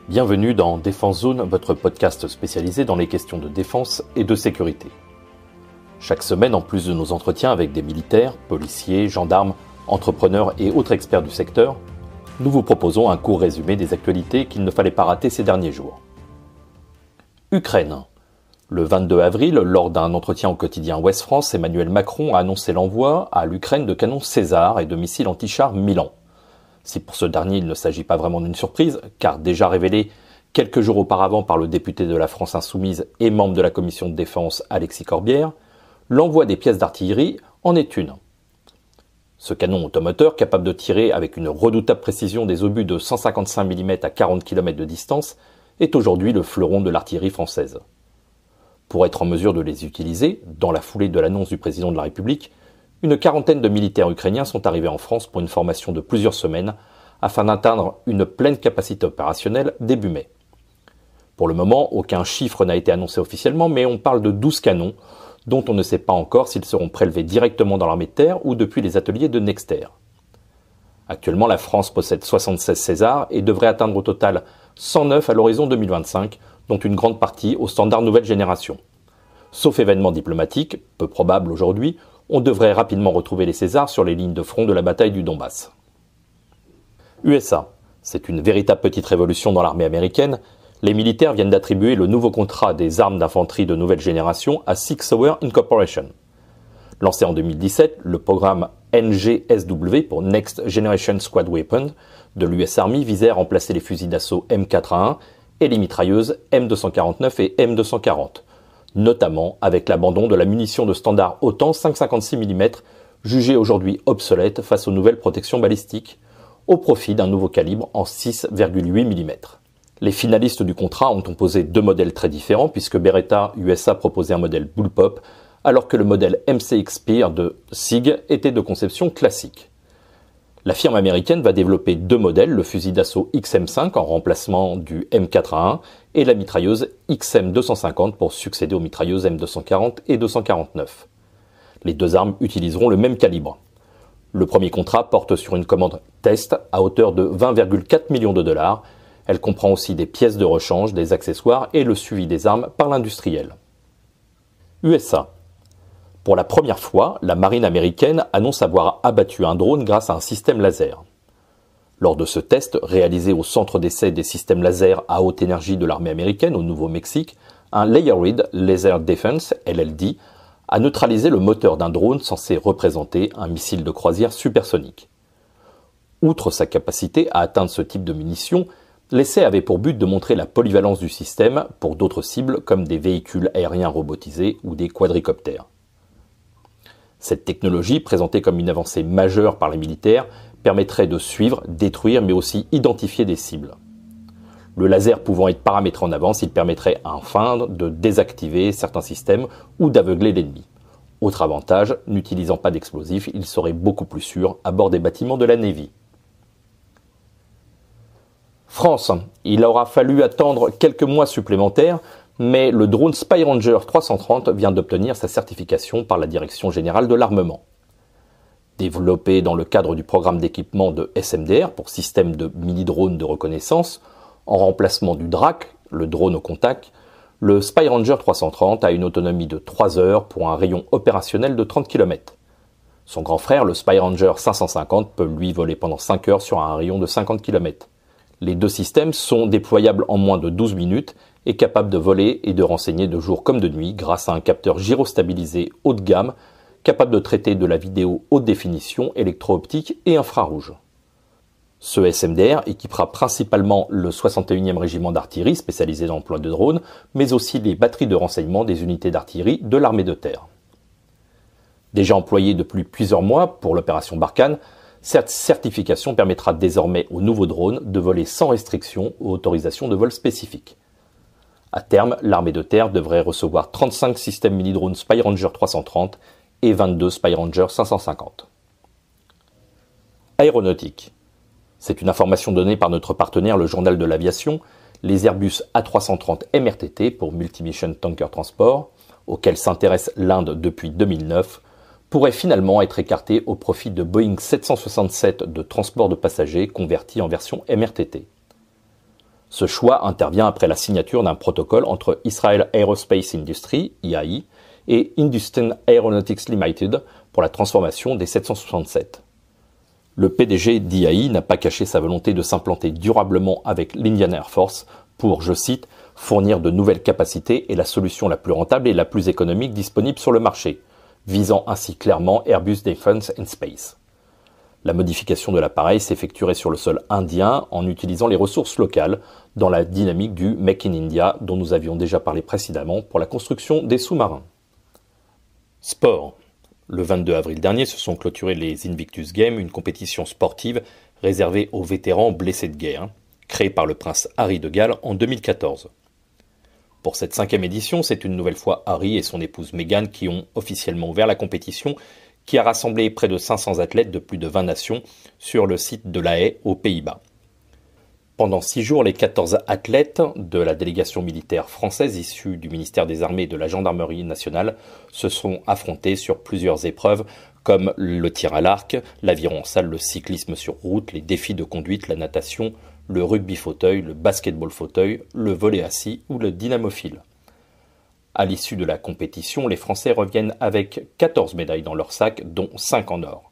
Bienvenue dans Défense Zone, votre podcast spécialisé dans les questions de défense et de sécurité. Chaque semaine, en plus de nos entretiens avec des militaires, policiers, gendarmes, entrepreneurs et autres experts du secteur, nous vous proposons un court résumé des actualités qu'il ne fallait pas rater ces derniers jours. Ukraine. Le 22 avril, lors d'un entretien au quotidien Ouest France, Emmanuel Macron a annoncé l'envoi à l'Ukraine de canons César et de missiles anti-chars Milan. Si pour ce dernier il ne s'agit pas vraiment d'une surprise, car déjà révélé quelques jours auparavant par le député de la France Insoumise et membre de la commission de défense Alexis Corbière, l'envoi des pièces d'artillerie en est une. Ce canon automoteur, capable de tirer avec une redoutable précision des obus de 155 mm à 40 km de distance, est aujourd'hui le fleuron de l'artillerie française. Pour être en mesure de les utiliser, dans la foulée de l'annonce du président de la République, une quarantaine de militaires ukrainiens sont arrivés en France pour une formation de plusieurs semaines afin d'atteindre une pleine capacité opérationnelle début mai. Pour le moment, aucun chiffre n'a été annoncé officiellement, mais on parle de 12 canons, dont on ne sait pas encore s'ils seront prélevés directement dans l'armée de terre ou depuis les ateliers de Nexter. Actuellement, la France possède 76 César et devrait atteindre au total 109 à l'horizon 2025, dont une grande partie au standard nouvelle génération. Sauf événement diplomatique, peu probable aujourd'hui, on devrait rapidement retrouver les Césars sur les lignes de front de la bataille du Donbass. USA. C'est une véritable petite révolution dans l'armée américaine. Les militaires viennent d'attribuer le nouveau contrat des armes d'infanterie de nouvelle génération à Sig Sauer Incorporation. Lancé en 2017, le programme NGSW pour Next Generation Squad Weapon de l'US Army visait à remplacer les fusils d'assaut M4A1 et les mitrailleuses M249 et M240. Notamment avec l'abandon de la munition de standard OTAN 5,56 mm, jugée aujourd'hui obsolète face aux nouvelles protections balistiques, au profit d'un nouveau calibre en 6,8 mm. Les finalistes du contrat ont composé deux modèles très différents, puisque Beretta USA proposait un modèle Bullpup, alors que le modèle MCX Spear de SIG était de conception classique. La firme américaine va développer deux modèles, le fusil d'assaut XM5 en remplacement du M4A1 et la mitrailleuse XM250 pour succéder aux mitrailleuses M240 et 249. Les deux armes utiliseront le même calibre. Le premier contrat porte sur une commande test à hauteur de 20,4 millions de dollars. Elle comprend aussi des pièces de rechange, des accessoires et le suivi des armes par l'industriel. USA. Pour la première fois, la marine américaine annonce avoir abattu un drone grâce à un système laser. Lors de ce test, réalisé au centre d'essai des systèmes laser à haute énergie de l'armée américaine au Nouveau-Mexique, un Layered Laser Defense, LLD, a neutralisé le moteur d'un drone censé représenter un missile de croisière supersonique. Outre sa capacité à atteindre ce type de munitions, l'essai avait pour but de montrer la polyvalence du système pour d'autres cibles comme des véhicules aériens robotisés ou des quadricoptères. Cette technologie, présentée comme une avancée majeure par les militaires, permettrait de suivre, détruire, mais aussi identifier des cibles. Le laser pouvant être paramétré en avance, il permettrait enfin de désactiver certains systèmes ou d'aveugler l'ennemi. Autre avantage, n'utilisant pas d'explosifs, il serait beaucoup plus sûr à bord des bâtiments de la Navy. France. Il aura fallu attendre quelques mois supplémentaires, mais le drone Spy Ranger 330 vient d'obtenir sa certification par la Direction Générale de l'Armement. Développé dans le cadre du programme d'équipement de SMDR pour système de mini-drones de reconnaissance, en remplacement du DRAC, le drone au contact, le Spy Ranger 330 a une autonomie de 3 heures pour un rayon opérationnel de 30 km. Son grand frère, le Spy Ranger 550, peut lui voler pendant 5 heures sur un rayon de 50 km. Les deux systèmes sont déployables en moins de 12 minutes et capables de voler et de renseigner de jour comme de nuit grâce à un capteur gyrostabilisé haut de gamme capable de traiter de la vidéo haute définition, électro-optique et infrarouge. Ce SMDR équipera principalement le 61e régiment d'artillerie spécialisé dans l'emploi de drones, mais aussi les batteries de renseignement des unités d'artillerie de l'armée de terre. Déjà employé depuis plusieurs mois pour l'opération Barkhane, cette certification permettra désormais aux nouveaux drones de voler sans restriction ou autorisation de vol spécifique. À terme, l'armée de terre devrait recevoir 35 systèmes mini-drones Spy Ranger 330 et 22 Spy Ranger 550. Aéronautique. C'est une information donnée par notre partenaire, le Journal de l'Aviation. Les Airbus A330 MRTT pour Multi-Mission Tanker Transport, auxquels s'intéresse l'Inde depuis 2009, pourraient finalement être écartés au profit de Boeing 767 de transport de passagers convertis en version MRTT. Ce choix intervient après la signature d'un protocole entre Israel Aerospace Industry, IAI, et Hindustan Aeronautics Limited pour la transformation des 767. Le PDG d'IAI n'a pas caché sa volonté de s'implanter durablement avec l'Indian Air Force pour, je cite, « fournir de nouvelles capacités et la solution la plus rentable et la plus économique disponible sur le marché », visant ainsi clairement Airbus Defence and Space. La modification de l'appareil s'effectuerait sur le sol indien en utilisant les ressources locales dans la dynamique du Make in India dont nous avions déjà parlé précédemment pour la construction des sous-marins. Sport. Le 22 avril dernier se sont clôturés les Invictus Games, une compétition sportive réservée aux vétérans blessés de guerre, créée par le prince Harry de Galles en 2014. Pour cette 5e édition, c'est une nouvelle fois Harry et son épouse Meghan qui ont officiellement ouvert la compétition, qui a rassemblé près de 500 athlètes de plus de 20 nations sur le site de La Haye, aux Pays-Bas. Pendant 6 jours, les 14 athlètes de la délégation militaire française issue du ministère des Armées et de la Gendarmerie nationale se sont affrontés sur plusieurs épreuves comme le tir à l'arc, l'aviron en salle, le cyclisme sur route, les défis de conduite, la natation, le rugby fauteuil, le basketball fauteuil, le volley assis ou le dynamophile. À l'issue de la compétition, les Français reviennent avec 14 médailles dans leur sac, dont 5 en or.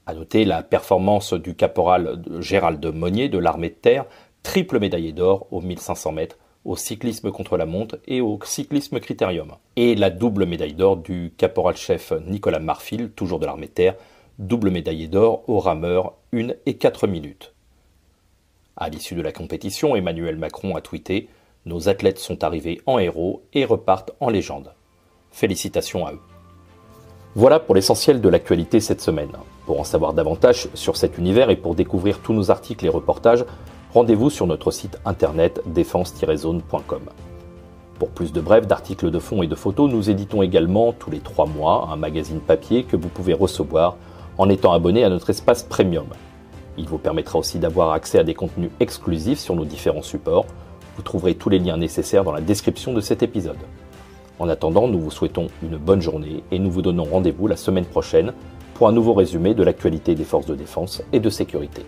À noter la performance du caporal Gérald Monnier de l'armée de terre, triple médaillé d'or aux 1500 mètres, au cyclisme contre la montre et au cyclisme critérium. Et la double médaille d'or du caporal-chef Nicolas Marfil, toujours de l'armée de terre, double médaillé d'or au rameur 1 et 4 minutes. À l'issue de la compétition, Emmanuel Macron a tweeté « Nos athlètes sont arrivés en héros et repartent en légende. Félicitations à eux ». Voilà pour l'essentiel de l'actualité cette semaine. Pour en savoir davantage sur cet univers et pour découvrir tous nos articles et reportages, rendez-vous sur notre site internet défense-zone.com. Pour plus de brefs, d'articles de fond et de photos, nous éditons également tous les 3 mois un magazine papier que vous pouvez recevoir en étant abonné à notre espace premium. Il vous permettra aussi d'avoir accès à des contenus exclusifs sur nos différents supports. Vous trouverez tous les liens nécessaires dans la description de cet épisode. En attendant, nous vous souhaitons une bonne journée et nous vous donnons rendez-vous la semaine prochaine pour un nouveau résumé de l'actualité des forces de défense et de sécurité.